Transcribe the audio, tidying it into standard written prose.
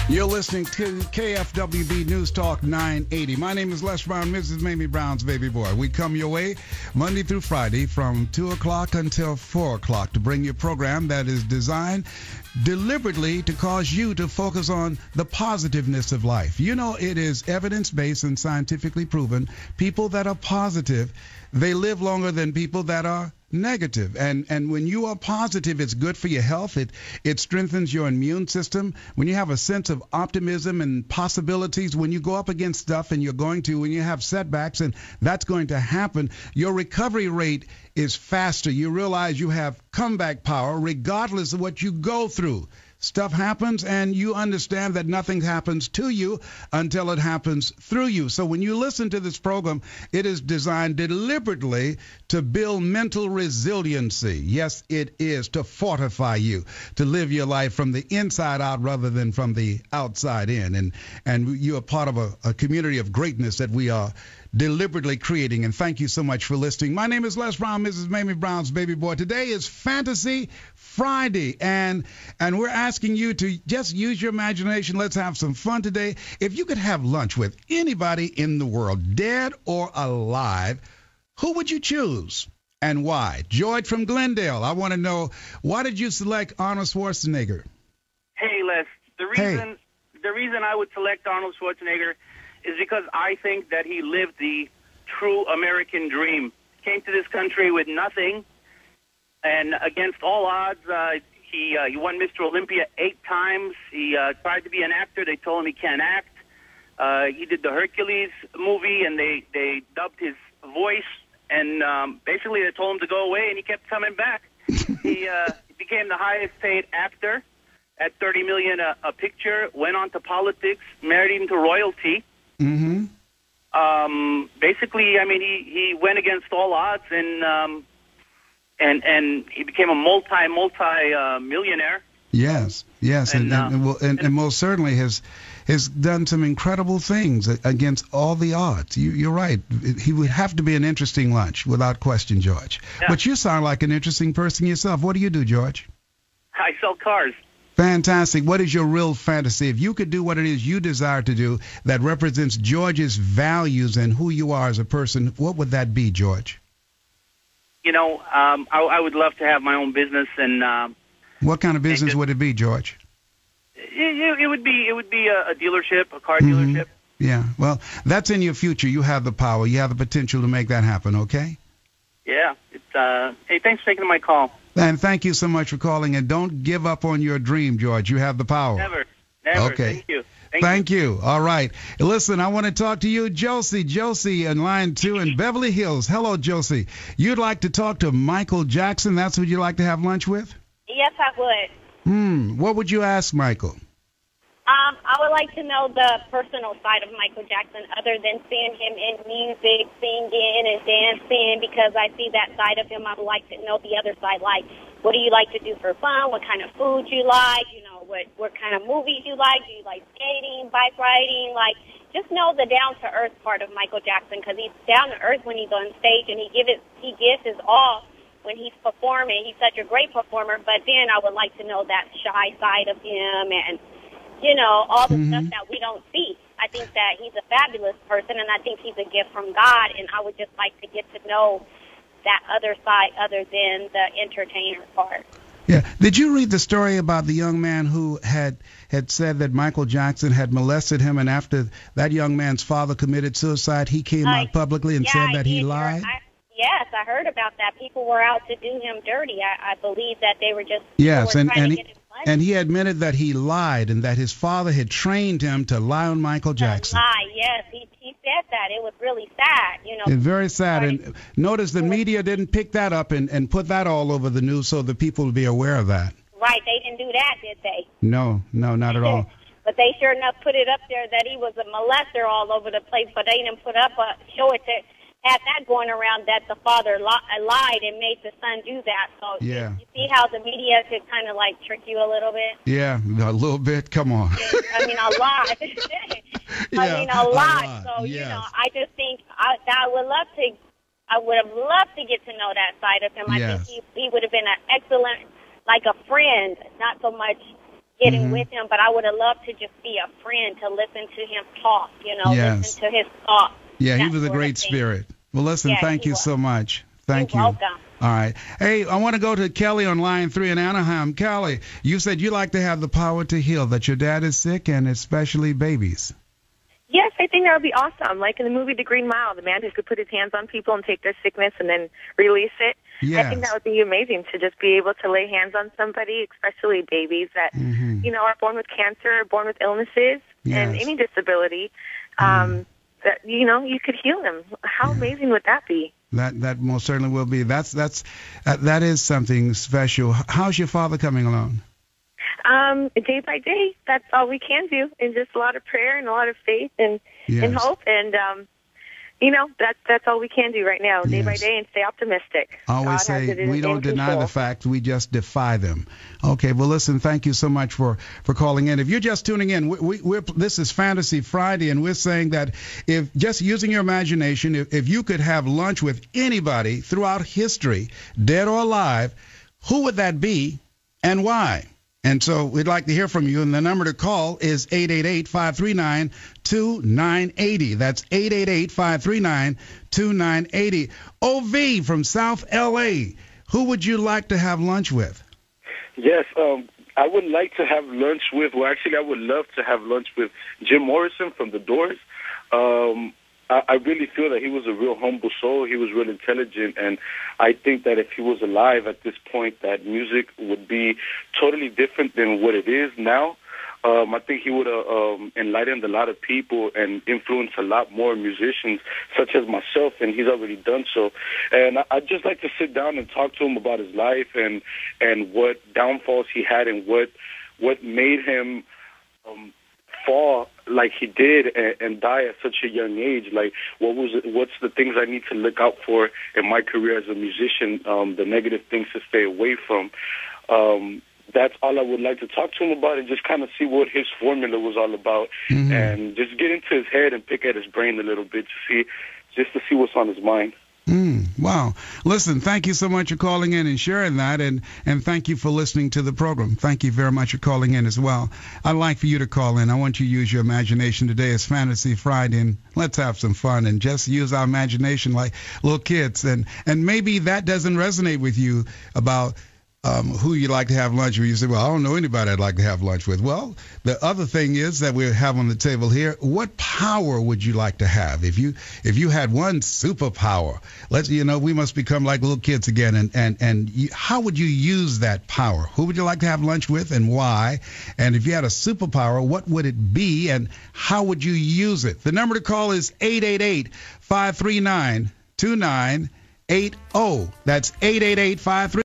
You're listening to KFWB News Talk 980. My name is Les Brown, Mrs. Mamie Brown's baby boy. We come your way Monday through Friday from 2 o'clock until 4 o'clock to bring you a program that is designed deliberately to cause you to focus on the positiveness of life. You know, it is evidence-based and scientifically proven. People that are positive, they live longer than people that are negative. And when you are positive, it's good for your health. It strengthens your immune system. When you have a sense of optimism and possibilities, when you go up against stuff and when you have setbacks, and that's going to happen, your recovery rate is faster. You realize you have comeback power regardless of what you go through. Stuff happens, and you understand that nothing happens to you until it happens through you. So when you listen to this program, it is designed deliberately to build mental resiliency. Yes, it is to fortify you, to live your life from the inside out rather than from the outside in. And you are part of a community of greatness that we are deliberately creating. And thank you so much for listening. My name is Les Brown, Mrs. Mamie Brown's baby boy. Today is Fantasy Friday, and we're asking you to just use your imagination. Let's have some fun today. If you could have lunch with anybody in the world, dead or alive, who would you choose and why? George from Glendale, I want to know, why did you select Arnold Schwarzenegger? Hey, Les, the reason I would select Arnold Schwarzenegger is because I think that he lived the true American dream. Came to this country with nothing, and against all odds, he won Mr. Olympia 8 times. He tried to be an actor. They told him he can't act. He did the Hercules movie, and they dubbed his voice, and basically they told him to go away, and he kept coming back. He became the highest paid actor at $30 million a picture, went on to politics, married into royalty. Mm-hmm. Basically, I mean, he went against all odds, and he became a multi millionaire. Yes, and most certainly has done some incredible things against all the odds. You're right. He would have to be an interesting lunch, without question, George. Yeah. But you sound like an interesting person yourself. What do you do, George? I sell cars. Fantastic. What is your real fantasy? If you could do what it is you desire to do that represents George's values and who you are as a person, what would that be, George? You know, I would love to have my own business. And what kind of business would it be, George? It would be a dealership, a car dealership. Yeah. Well, that's in your future. You have the power. You have the potential to make that happen. Okay. Yeah. Hey, thanks for taking my call. And thank you so much for calling. And don't give up on your dream, George. You have the power. Never. Okay. Thank you. Thank you. All right. Listen, I want to talk to you, Josie. Josie in line 2 in Beverly Hills. Hello, Josie. You'd like to talk to Michael Jackson. That's who you'd like to have lunch with? Yes, I would. What would you ask Michael? I would like to know the personal side of Michael Jackson other than seeing him in music, singing, and dancing, because I see that side of him. I would like to know the other side, like what do you like to do for fun, what kind of food you like, you know, what kind of movies you like, do you like skating, bike riding, like just know the down-to-earth part of Michael Jackson, because he's down-to-earth when he's on stage, and he gives his all when he's performing. He's such a great performer, but then I would like to know that shy side of him and, you know, all the stuff that we don't see. I think that he's a fabulous person, and I think he's a gift from God, and I would just like to get to know that other side other than the entertainer part. Yeah. Did you read the story about the young man who had said that Michael Jackson had molested him, and after that young man's father committed suicide, he came out publicly and said that he lied? Yes, I heard about that. People were out to do him dirty. I believe that they were just trying to get his money. And he admitted that he lied and that his father had trained him to lie on Michael Jackson. Lie, yes. He said that. It was really sad, you know. It's very sad. And notice the media didn't pick that up and put that all over the news so the people would be aware of that. Right. They didn't do that, did they? No, not at all. But they sure enough put it up there that he was a molester all over the place, but they didn't show it to had that going around that the father lied and made the son do that. So yeah. You see how the media could kind of like trick you a little bit? Yeah, a little bit. Come on. I mean, a lot. A lot. So, yes. You know, I just think I would have loved to get to know that side of him. I think he would have been an excellent, like a friend, not so much, getting with him, but I would have loved to just be a friend, to listen to him talk, listen to his thoughts. Yeah, he was a great spirit. Well, listen, thank you so much. Thank you. You're welcome. All right. Hey, I want to go to Kelly on line 3 in Anaheim. Kelly, you said you like to have the power to heal, that your dad is sick, and especially babies. Yes, I think that would be awesome. Like in the movie The Green Mile, the man who could put his hands on people and take their sickness and then release it. Yes. I think that would be amazing to just be able to lay hands on somebody, especially babies that, are born with cancer, born with illnesses, and any disability, that, you could heal them. How amazing would that be? That most certainly will be. That is something special. How's your father coming along? Day by day, that's all we can do, and just a lot of prayer and a lot of faith and hope, and that's all we can do right now, day by day, and stay optimistic. I always say we don't deny the facts, we just defy them. Okay, well, listen, thank you so much for calling in. If you're just tuning in, this is Fantasy Friday, and we're saying that if just using your imagination, if you could have lunch with anybody throughout history, dead or alive, who would that be and why? And so we'd like to hear from you, and the number to call is 888-539-2980. That's 888-539-2980. OV from South L.A., who would you like to have lunch with? Yes, I would like to have lunch with, I would love to have lunch with Jim Morrison from The Doors. I really feel that he was a real humble soul. He was real intelligent, and I think that if he was alive at this point, that music would be totally different than what it is now. I think he would have enlightened a lot of people and influenced a lot more musicians, such as myself, and he's already done so. And I'd just like to sit down and talk to him about his life and what downfalls he had and what made him fall like he did and die at such a young age. Like, what's the things I need to look out for in my career as a musician, the negative things to stay away from. That's all I would like to talk to him about, and just kind of see what his formula was all about, and just get into his head and pick at his brain a little bit to see what's on his mind. Wow. Listen, thank you so much for calling in and sharing that, and thank you for listening to the program. Thank you very much for calling in as well. I'd like for you to call in. I want you to use your imagination. Today is Fantasy Friday, and let's have some fun and just use our imagination like little kids. And maybe that doesn't resonate with you about who you'd like to have lunch with. You say, well, I don't know anybody I'd like to have lunch with. Well, the other thing is that we have on the table here, what power would you like to have? If you had one superpower, we must become like little kids again. And how would you use that power? Who would you like to have lunch with and why? And if you had a superpower, what would it be and how would you use it? The number to call is 888-539-2980. That's 888-539-2980.